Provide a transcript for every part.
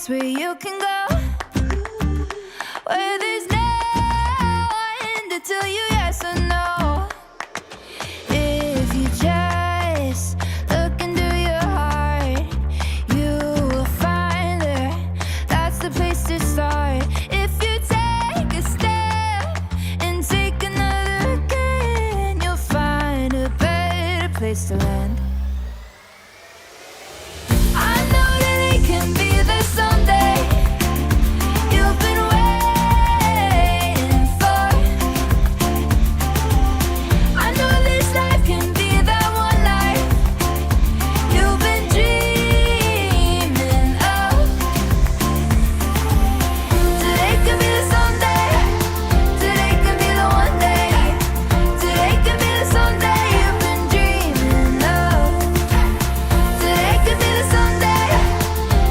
place where you can go, where there's no one to tell you yes or no. If you just look into your heart, you will find there. That's the place to start. If you take a step and take another again, you'll find a better place to land. I know that it can be there someday. You've been waiting for. I know this life can be that one life you've been dreaming of. Today could be the someday. Today could be the one day. Today could be the someday you've been dreaming of. Today could be the someday.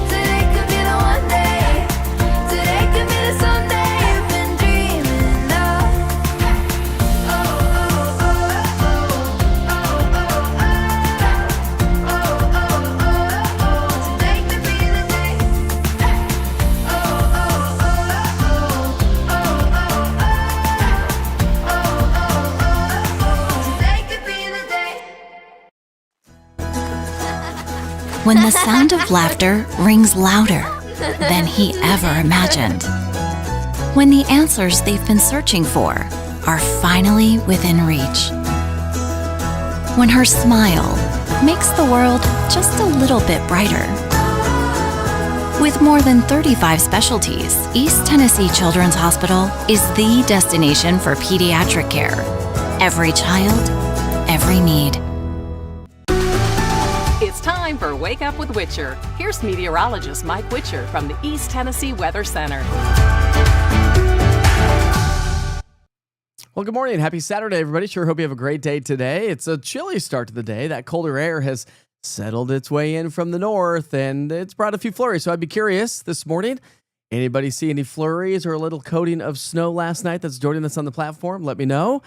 Today could be the one day. Today could be the someday you've been dreaming of. Oh, oh, oh, oh, oh, oh, oh, oh. Today could be the day. Oh, oh, oh, oh, oh, today could be the day. When the sound of laughter rings louder than he ever imagined. When the answers they've been searching for are finally within reach. When her smile makes the world just a little bit brighter. With more than 35 specialties, East Tennessee Children's Hospital is the destination for pediatric care. Every child, every need. It's time for Wake Up with Witcher. Here's meteorologist Mike Witcher from the East Tennessee Weather Center. Well, good morning. Happy Saturday, everybody. Sure hope you have a great day today. It's a chilly start to the day. That colder air has settled its way in from the north, and it's brought a few flurries. So I'd be curious this morning, anybody see any flurries or a little coating of snow last night that's joining us on the platform? Let me know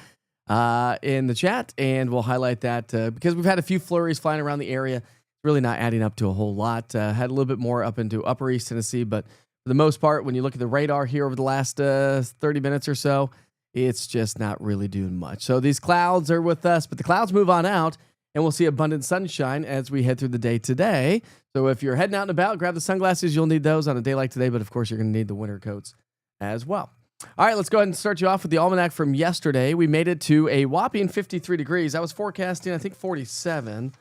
in the chat, and we'll highlight that because we've had a few flurries flying around the area. Really not adding up to a whole lot. Had a little bit more up into upper East Tennessee, but for the most part, when you look at the radar here over the last 30 minutes or so, it's just not really doing much. So these clouds are with us, but the clouds move on out, and we'll see abundant sunshine as we head through the day today. So if you're heading out and about, grab the sunglasses. You'll need those on a day like today, but of course, you're going to need the winter coats as well. All right, let's go ahead and start you off with the almanac from yesterday. We made it to a whopping 53 degrees. I was forecasting, I think, 47.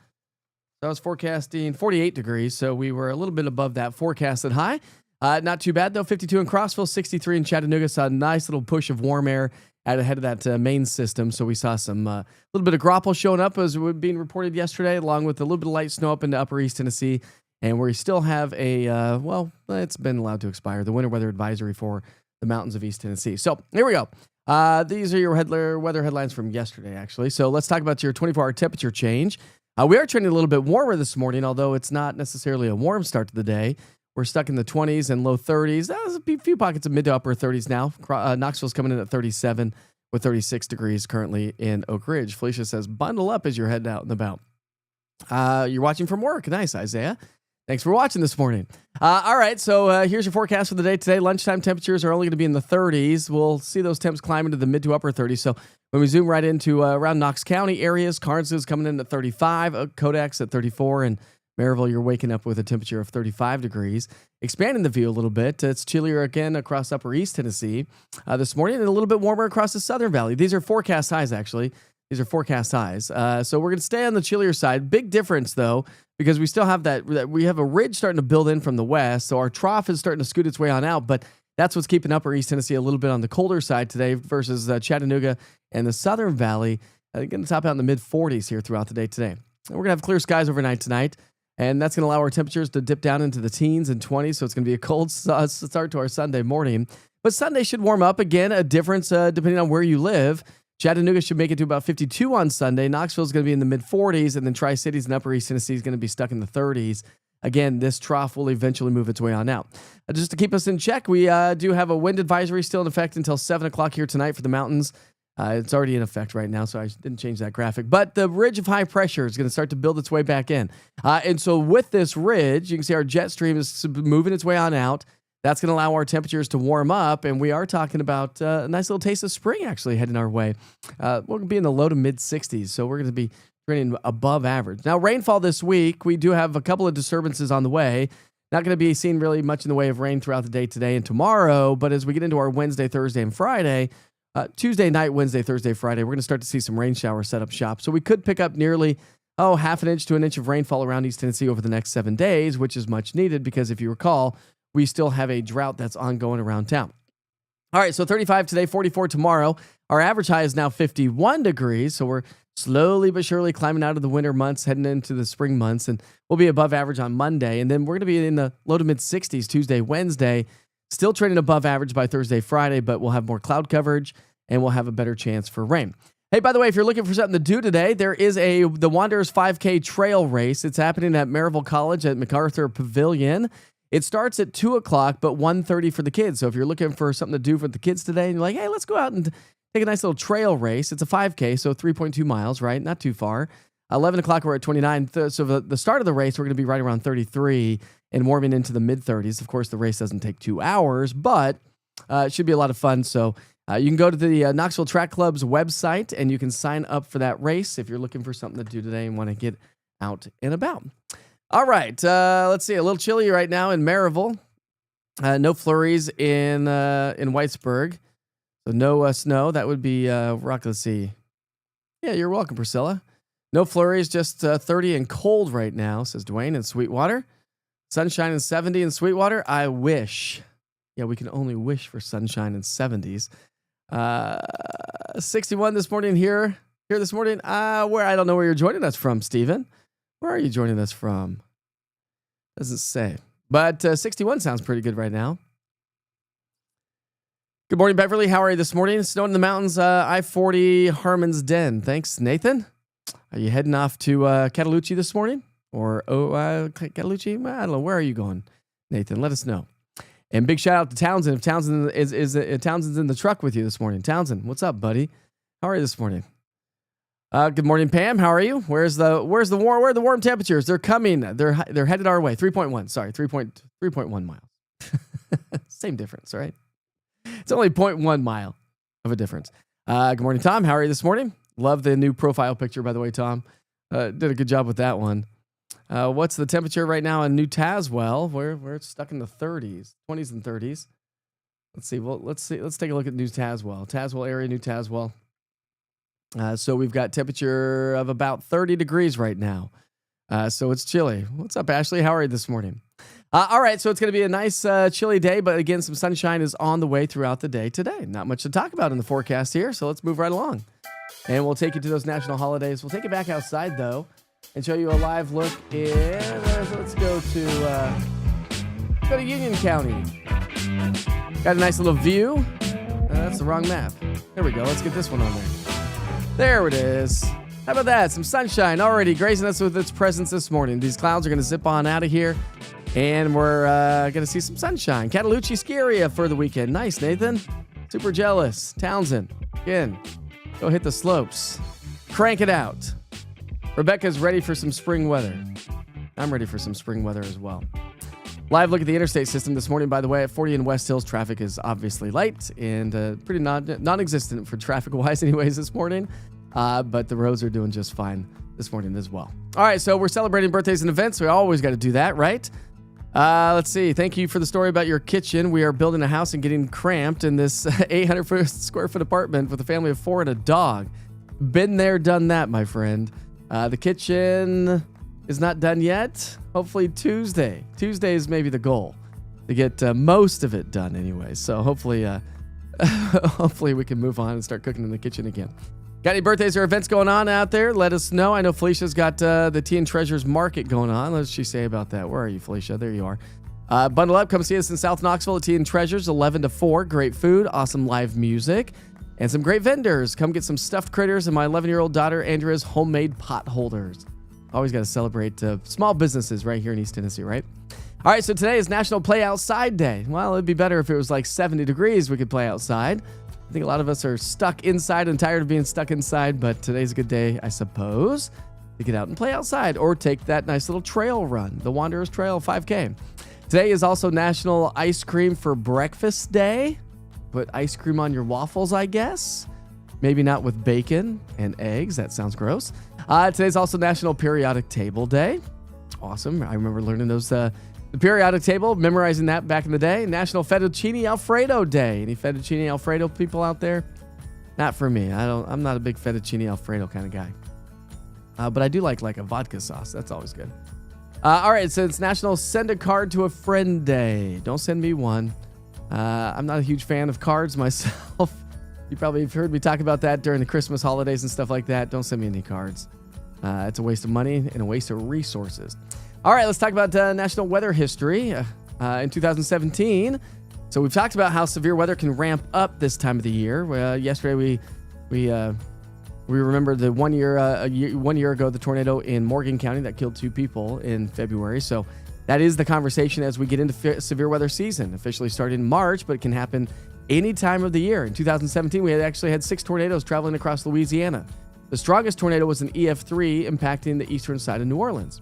So I was forecasting 48 degrees, so we were a little bit above that forecasted high. Not too bad, though. 52 in Crossville, 63 in Chattanooga. Saw a nice little push of warm air out ahead of that main system. So we saw some little bit of graupel showing up as being reported yesterday, along with a little bit of light snow up into upper East Tennessee. And we still have a, it's been allowed to expire, the winter weather advisory for the mountains of East Tennessee. So here we go. These are your weather headlines from yesterday, actually. So let's talk about your 24-hour temperature change. We are trending a little bit warmer this morning, although it's not necessarily a warm start to the day. We're stuck in the 20s and low 30s. There's a few pockets of mid to upper 30s now. Knoxville's coming in at 37 with 36 degrees currently in Oak Ridge. Felicia says, bundle up as you're heading out and about. You're watching from work. Nice, Isaiah. Thanks for watching this morning. All right, so here's your forecast for the day today. Lunchtime temperatures are only going to be in the 30s. We'll see those temps climb into the mid to upper 30s. So when we zoom right into around Knox County areas, Carnes is coming in at 35, Kodak's at 34, and Maryville, you're waking up with a temperature of 35 degrees. Expanding the view a little bit, it's chillier again across upper East Tennessee this morning, and a little bit warmer across the Southern Valley. These are forecast highs, actually. These are forecast highs. So we're going to stay on the chillier side. Big difference, though, because we still have that we have a ridge starting to build in from the west, so our trough is starting to scoot its way on out, but that's what's keeping upper East Tennessee a little bit on the colder side today versus Chattanooga and the Southern Valley. Going to top out in the mid-40s here throughout the day today. And we're going to have clear skies overnight tonight, and that's going to allow our temperatures to dip down into the teens and 20s, so it's going to be a cold start to our Sunday morning. But Sunday should warm up. Again, a difference depending on where you live. Chattanooga should make it to about 52 on Sunday. Knoxville is going to be in the mid-40s, and then Tri-Cities and Upper East Tennessee is going to be stuck in the 30s. Again, this trough will eventually move its way on out. Just to keep us in check, we do have a wind advisory still in effect until 7 o'clock here tonight for the mountains. It's already in effect right now, so I didn't change that graphic. But the ridge of high pressure is going to start to build its way back in. And so with this ridge, you can see our jet stream is moving its way on out. That's going to allow our temperatures to warm up, and we are talking about a nice little taste of spring actually heading our way. We're going to be in the low to mid 60s, so we're going to be trending above average. Now, rainfall this week, we do have a couple of disturbances on the way. Not going to be seeing really much in the way of rain throughout the day today and tomorrow, but as we get into our Wednesday, Thursday, and Friday, Tuesday night, Wednesday, Thursday, Friday, we're going to start to see some rain showers set up shop. So we could pick up nearly, half an inch to an inch of rainfall around East Tennessee over the next 7 days, which is much needed because if you recall, we still have a drought that's ongoing around town. All right, so 35 today, 44 tomorrow. Our average high is now 51 degrees, so we're slowly but surely climbing out of the winter months, heading into the spring months, and we'll be above average on Monday. And then we're going to be in the low to mid 60s Tuesday, Wednesday, still trending above average by Thursday, Friday, but we'll have more cloud coverage and we'll have a better chance for rain. Hey, by the way, if you're looking for something to do today, there is the Wanderers 5K trail race. It's happening at Maryville College at MacArthur Pavilion. It starts at 2 o'clock, but 1:30 for the kids. So if you're looking for something to do for the kids today and you're like, hey, let's go out and take a nice little trail race. It's a 5K, so 3.2 miles, right? Not too far. 11 o'clock, we're at 29. So the start of the race, we're going to be right around 33 and warming into the mid-30s. Of course, the race doesn't take 2 hours, but it should be a lot of fun. So you can go to the Knoxville Track Club's website, and you can sign up for that race if you're looking for something to do today and want to get out and about. All right, let's see. A little chilly right now in Maryville. No flurries in Whitesburg. So no snow. That would be rock. Let's see. Yeah, you're welcome, Priscilla. No flurries, just 30 and cold right now, says Dwayne in Sweetwater. Sunshine and 70 in Sweetwater. I wish. Yeah, we can only wish for sunshine and 70s. 61 this morning here this morning. Where I don't know where you're joining us from, Stephen. Where are you joining us from? Doesn't say. But 61 sounds pretty good right now. Good morning, Beverly. How are you this morning? Snow in the mountains, I-40 Harmon's Den. Thanks, Nathan. Are you heading off to Cataloochee this morning? Or Cataloochee? I don't know. Where are you going, Nathan? Let us know. And big shout out to Townsend. If Townsend Townsend's in the truck with you this morning. Townsend, what's up, buddy? How are you this morning? Good morning, Pam. How are you? Where are the warm temperatures? They're coming. They're headed our way. 3.1. Sorry, 3.1 miles. Same difference, right? It's only 0.1 mile of a difference. Good morning, Tom. How are you this morning? Love the new profile picture, by the way, Tom. Did a good job with that one. What's the temperature right now in New Tazewell? We're stuck in the 30s, 20s and 30s. Let's see. Well, let's take a look at New Tazewell. Tazewell area, New Tazewell. So we've got temperature of about 30 degrees right now. So it's chilly. What's up, Ashley? How are you this morning? All right, so it's going to be a nice chilly day, but again, some sunshine is on the way throughout the day today. Not much to talk about in the forecast here, so let's move right along. And we'll take you to those national holidays. We'll take it back outside, though, and show you a live look in. Let's go to Union County. Got a nice little view. That's the wrong map. There we go. Let's get this one on there. There it is. How about that? Some sunshine already gracing us with its presence this morning. These clouds are going to zip on out of here, and we're going to see some sunshine. Cataloochee ski area for the weekend. Nice, Nathan. Super jealous. Townsend, again, go hit the slopes. Crank it out. Rebecca's ready for some spring weather. I'm ready for some spring weather as well. Live look at the interstate system this morning, by the way. At 40 in West Hills, traffic is obviously light and pretty non-existent for traffic-wise anyways this morning. But the roads are doing just fine this morning as well. All right, so we're celebrating birthdays and events. We always got to do that, right? Let's see. Thank you for the story about your kitchen. We are building a house and getting cramped in this 800 square foot apartment with a family of 4 and a dog. Been there, done that, my friend. The kitchen is not done yet. Hopefully Tuesday. Tuesday is maybe the goal to get most of it done anyway. So hopefully we can move on and start cooking in the kitchen again. Got any birthdays or events going on out there? Let us know. I know Felicia's got the Tea and Treasures Market going on. What does she say about that? Where are you, Felicia? There you are. Bundle up. Come see us in South Knoxville at Tea and Treasures, 11 to 4. Great food, awesome live music, and some great vendors. Come get some stuffed critters and my 11-year-old daughter Andrea's homemade pot holders. Always got to celebrate small businesses right here in East Tennessee, right? All right, so today is National Play Outside Day. Well, it'd be better if it was like 70 degrees we could play outside. I think a lot of us are stuck inside and tired of being stuck inside, but today's a good day, I suppose, to get out and play outside or take that nice little trail run, the Wanderers Trail 5K. Today is also National Ice Cream for Breakfast Day. Put ice cream on your waffles, I guess. Maybe not with bacon and eggs. That sounds gross. Today's also National Periodic Table Day. Awesome. I remember learning those, the periodic table, memorizing that back in the day. National Fettuccine Alfredo Day. Any Fettuccine Alfredo people out there? Not for me. I'm not a big Fettuccine Alfredo kind of guy. But I do like a vodka sauce. That's always good. All right, so it's National Send a Card to a Friend Day. Don't send me one. I'm not a huge fan of cards myself. You probably have heard me talk about that during the Christmas holidays and stuff like that. Don't send me any cards. It's a waste of money and a waste of resources. All right, let's talk about National Weather History in 2017. So we've talked about how severe weather can ramp up this time of the year. Yesterday we remembered the one year ago the tornado in Morgan County that killed 2 people in February. So that is the conversation as we get into severe weather season. Officially started in March, but it can happen any time of the year. In 2017, we actually had 6 tornadoes traveling across Louisiana. The strongest tornado was an EF3 impacting the eastern side of New Orleans.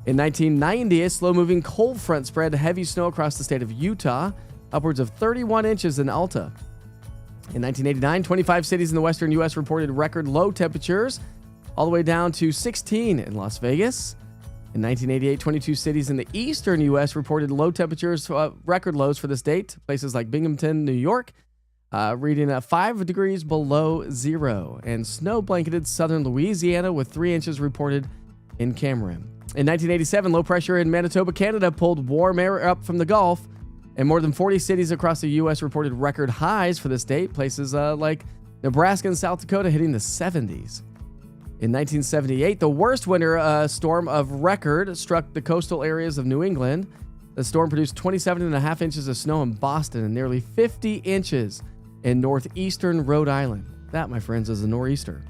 In 1990, a slow-moving cold front spread heavy snow across the state of Utah, upwards of 31 inches in Alta. In 1989, 25 cities in the western U.S. reported record low temperatures, all the way down to 16 in Las Vegas. In 1988, 22 cities in the eastern U.S. reported low temperatures, record lows for this date. Places like Binghamton, New York, reading 5 degrees below zero, and snow-blanketed southern Louisiana with 3 inches reported in Cameron. In 1987, low pressure in Manitoba, Canada pulled warm air up from the Gulf, and more than 40 cities across the U.S. reported record highs for this date. Places like Nebraska and South Dakota hitting the 70s. In 1978, the worst winter storm of record struck the coastal areas of New England. The storm produced 27.5 inches of snow in Boston and nearly 50 inches in northeastern Rhode Island. That, my friends, is a nor'easter.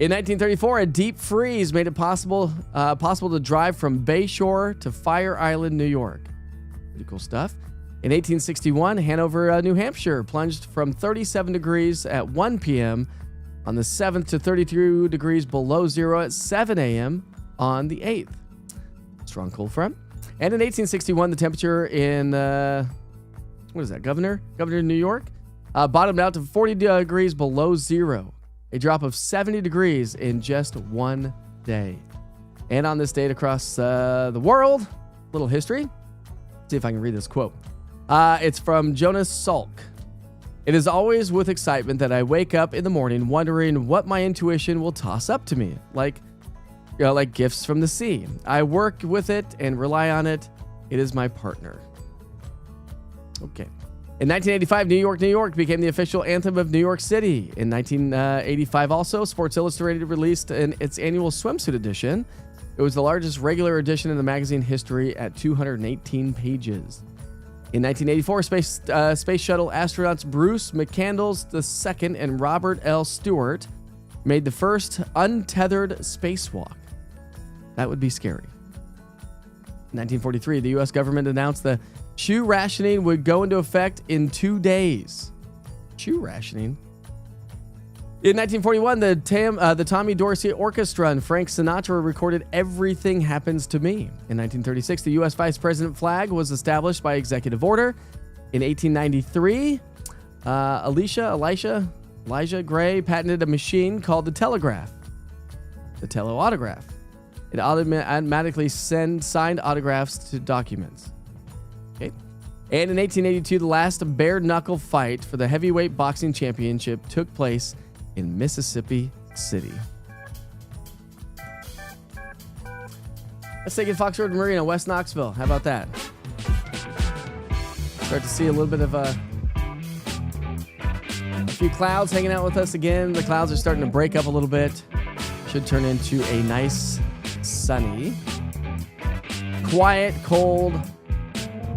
In 1934, a deep freeze made it possible to drive from Bayshore to Fire Island, New York. Pretty cool stuff. In 1861, Hanover, New Hampshire plunged from 37 degrees at 1 p.m. on the 7th to 32 degrees below zero at 7 a.m. on the 8th. Strong cold front. And in 1861, the temperature in, Governor, New York, bottomed out to 40 degrees below zero, a drop of 70 degrees in just one day. And on this date across the world, little history. See if I can read this quote. It's from Jonas Salk. It is always with excitement that I wake up in the morning wondering what my intuition will toss up to me, like gifts from the sea. I work with it and rely on it. It is my partner. Okay. In 1985, New York, New York became the official anthem of New York City. In 1985 also, Sports Illustrated released its annual swimsuit edition. It was the largest regular edition in the magazine history at 218 pages. In 1984, space shuttle astronauts Bruce McCandless II and Robert L. Stewart made the first untethered spacewalk. That would be scary. In 1943, the U.S. government announced the shoe rationing would go into effect in 2 days. Shoe rationing? In 1941, the Tommy Dorsey Orchestra and Frank Sinatra recorded Everything Happens to Me. In 1936, the U.S. Vice President flag was established by executive order. In 1893, Elijah Gray patented a machine called the telegraph, the teleautograph. It automatically sends signed autographs to documents. Okay. And in 1882, the last bare-knuckle fight for the heavyweight boxing championship took place in Mississippi City. Let's take it to Fox Road Marina, West Knoxville. How about that? Start to see a little bit of a few clouds hanging out with us again. The clouds are starting to break up a little bit. Should turn into a nice, sunny, quiet, cold,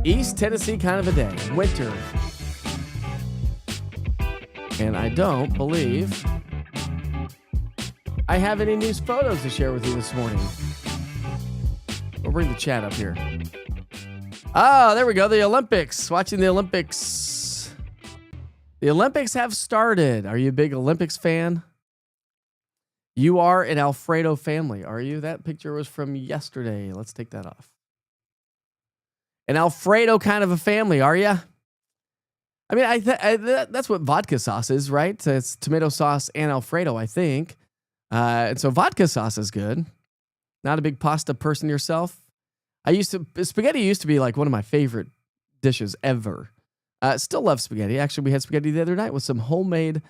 East Tennessee kind of a day. Winter. And I don't believe I have any news photos to share with you this morning. We'll bring the chat up here. Oh, there we go. The Olympics. Watching the Olympics. The Olympics have started. Are you a big Olympics fan? You are an Alfredo family, are you? That picture was from yesterday. Let's take that off. An Alfredo kind of a family, are you? I mean, that's what vodka sauce is, right? It's tomato sauce and Alfredo, I think. And so vodka sauce is good. Not a big pasta person yourself. Spaghetti used to be like one of my favorite dishes ever. Still love spaghetti. Actually, we had spaghetti the other night with some homemade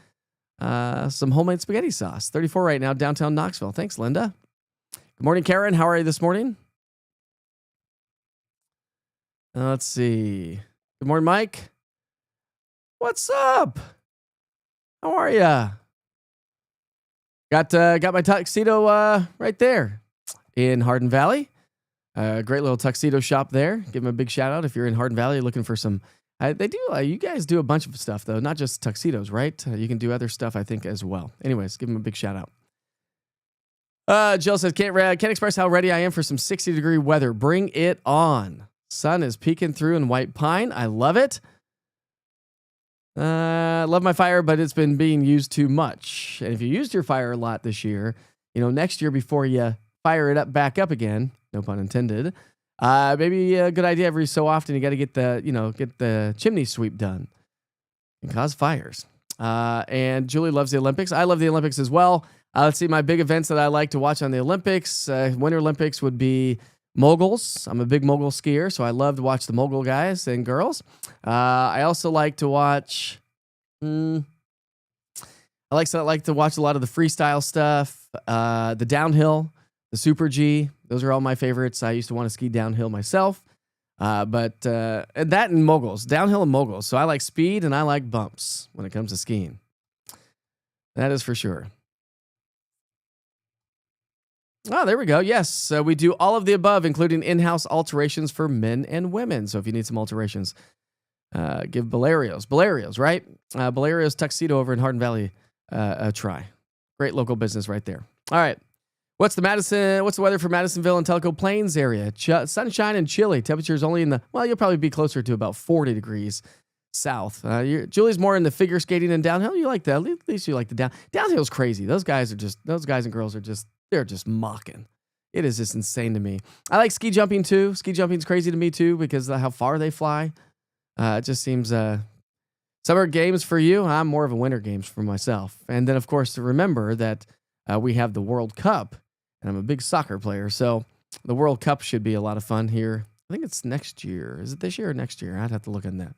spaghetti sauce. 34 right now, downtown Knoxville. Thanks, Linda. Good morning, Karen. How are you this morning? Let's see. Good morning, Mike. What's up? How are ya? Got my tuxedo right there in Hardin Valley. Great little tuxedo shop there. Give them a big shout out if you're in Hardin Valley looking for some. They do. You guys do a bunch of stuff though, not just tuxedos, right? You can do other stuff, I think, as well. Anyways, give them a big shout out. Jill says, can't express how ready I am for some 60-degree weather. Bring it on. Sun is peeking through in White Pine. I love it. Love my fire, but it's been being used too much. And if you used your fire a lot this year, next year before you fire it back up again, no pun intended, maybe a good idea every so often you got to get the chimney sweep done and cause fires. And Julie loves the Olympics. I love the Olympics as well. Let's see, my big events that I like to watch on the Olympics. Winter Olympics would be moguls. I'm a big mogul skier, so I love to watch the mogul guys and girls. I also like to watch. I like to watch a lot of the freestyle stuff, the downhill, the Super G. Those are all my favorites. I used to want to ski downhill myself, but that and moguls, downhill and moguls. So I like speed and I like bumps when it comes to skiing. That is for sure. Oh, there we go. Yes, we do all of the above, including in-house alterations for men and women. So if you need some alterations, give Belario's, right? Belario's Tuxedo over in Hardin Valley a try. Great local business right there. All right. What's the weather for Madisonville and Tellico Plains area? Sunshine and chilly. Temperatures only you'll probably be closer to about 40 degrees south. Julie's more in the figure skating and downhill. You like that. At least you like the downhill's crazy. Those guys and girls they're just mocking. It is just insane to me. I like ski jumping too. Ski jumping's crazy to me too because of how far they fly. It just seems summer games for you. I'm more of a winter games for myself. And then of course to remember that we have the World Cup, and I'm a big soccer player, so the World Cup should be a lot of fun here. I think it's next year. Is it this year or next year? I'd have to look on that.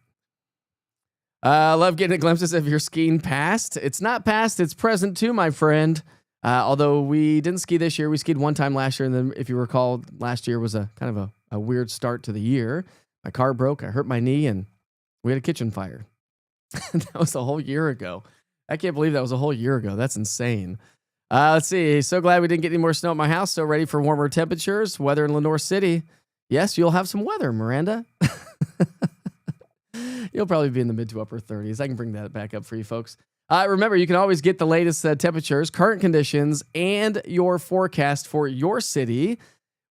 Love getting a glimpses of your skiing past. It's not past, it's present too, my friend. Although we didn't ski this year. We skied one time last year, and then if you recall, last year was a kind of a weird start to the year. My car broke, I hurt my knee, and we had a kitchen fire. That was a whole year ago. I can't believe that was a whole year ago. That's insane. Let's see. So glad we didn't get any more snow at my house. So ready for warmer temperatures. Weather in Lenore City. Yes, you'll have some weather, Miranda. You'll probably be in the mid to upper 30s. I can bring that back up for you folks. Remember, you can always get the latest temperatures, current conditions, and your forecast for your city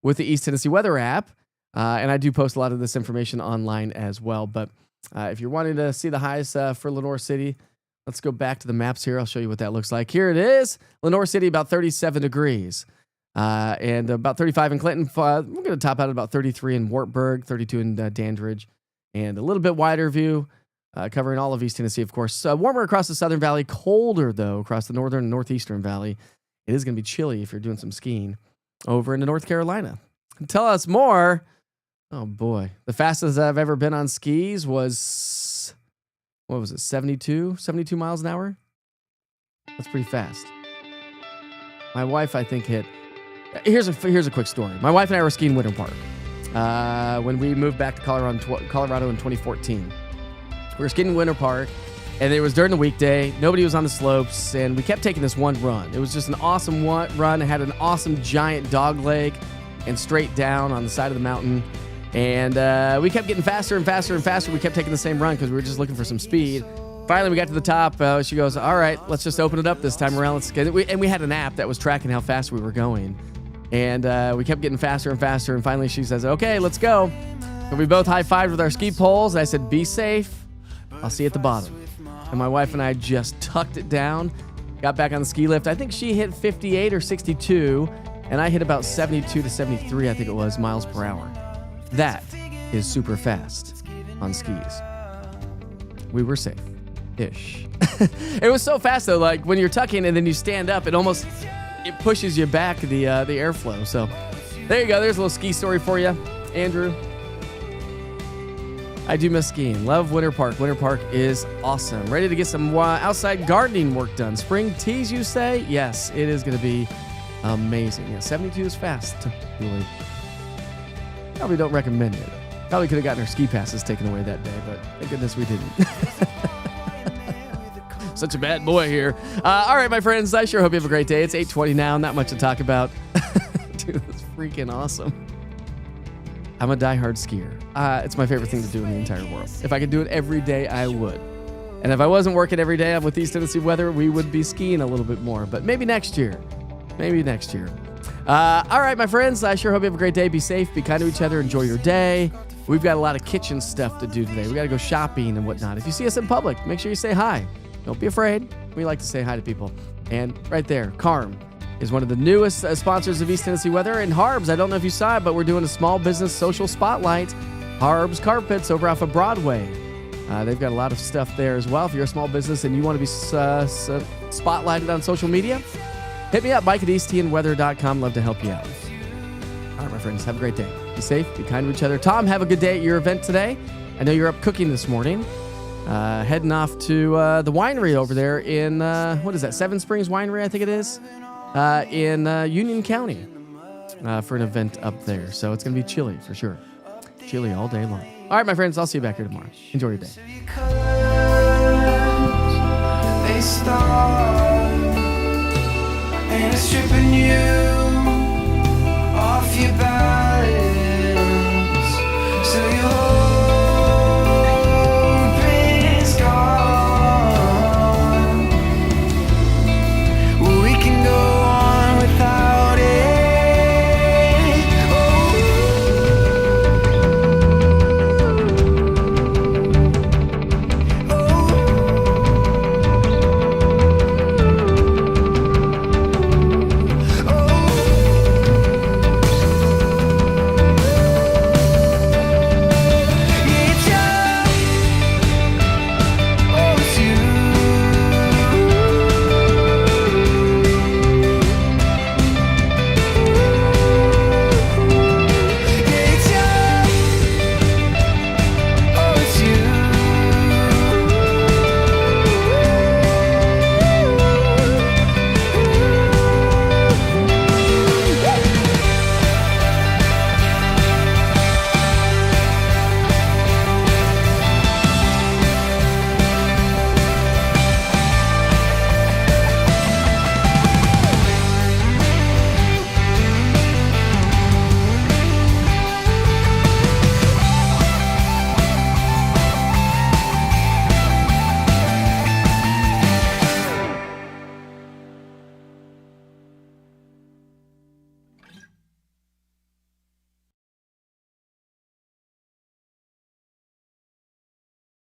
with the East Tennessee Weather app. And I do post a lot of this information online as well. But if you're wanting to see the highs for Lenore City, let's go back to the maps here. I'll show you what that looks like. Here it is. Lenore City, about 37 degrees. And about 35 in Clinton. We're going to top out at about 33 in Wartburg, 32 in Dandridge. And a little bit wider view, covering all of East Tennessee, of course. Warmer across the Southern Valley. Colder, though, across the Northern and Northeastern Valley. It is going to be chilly if you're doing some skiing over into North Carolina. Tell us more. Oh, boy. The fastest I've ever been on skis was... what was it, 72 miles an hour? That's pretty fast. My wife, I think, hit... Here's a quick story. My wife and I were skiing Winter Park when we moved back to Colorado in 2014. We were skiing Winter Park, and it was during the weekday. Nobody was on the slopes, and we kept taking this one run. It was just an awesome run. It had an awesome giant dog leg and straight down on the side of the mountain. And we kept getting faster and faster and faster. We kept taking the same run because we were just looking for some speed. Finally, we got to the top. She goes, all right, let's just open it up this time around. Let's get it. And we had an app that was tracking how fast we were going. And we kept getting faster and faster. And finally, she says, okay, let's go. And we both high-fived with our ski poles. And I said, be safe. I'll see you at the bottom. and my wife and I just tucked it down, got back on the ski lift. I think she hit 58 or 62, and I hit about 72 to 73, I think it was, miles per hour. That is super fast on skis. We were safe-ish. It was so fast, though, like when you're tucking and then you stand up, it pushes you back, the airflow. So there you go. There's a little ski story for you, Andrew. I do miss skiing. Love Winter Park. Winter Park is awesome. Ready to get some outside gardening work done. Spring teas, you say? Yes, it is going to be amazing. Yeah, 72 is fast. Really. Probably don't recommend it. Probably could have gotten our ski passes taken away that day, but thank goodness we didn't. Such a bad boy here. All right, my friends, I sure hope you have a great day. It's 8:20 now. Not much to talk about. Dude, that's freaking awesome. I'm a diehard skier. It's my favorite thing to do in the entire world. If I could do it every day, I would. And if I wasn't working every day with East Tennessee weather, we would be skiing a little bit more. But maybe next year. Maybe next year. All right, my friends, I sure hope you have a great day. Be safe. Be kind to each other. Enjoy your day. We've got a lot of kitchen stuff to do today. We got to go shopping and whatnot. If you see us in public, make sure you say hi. Don't be afraid. We like to say hi to people. And right there, Carm is one of the newest sponsors of East Tennessee Weather. And Harbs, I don't know if you saw it, but we're doing a small business social spotlight. Harbs Carpets over off of Broadway. They've got a lot of stuff there as well. If you're a small business and you want to be spotlighted on social media, hit me up, Mike at easttnweather.com. Love to help you out. All right, my friends, have a great day. Be safe, be kind to each other. Tom, have a good day at your event today. I know you're up cooking this morning. Heading off to the winery over there in, what is that, Seven Springs Winery, I think it is, in Union County for an event up there. So it's going to be chilly for sure. Chilly all day long. All right, my friends, I'll see you back here tomorrow. Enjoy your day. They start and it's stripping you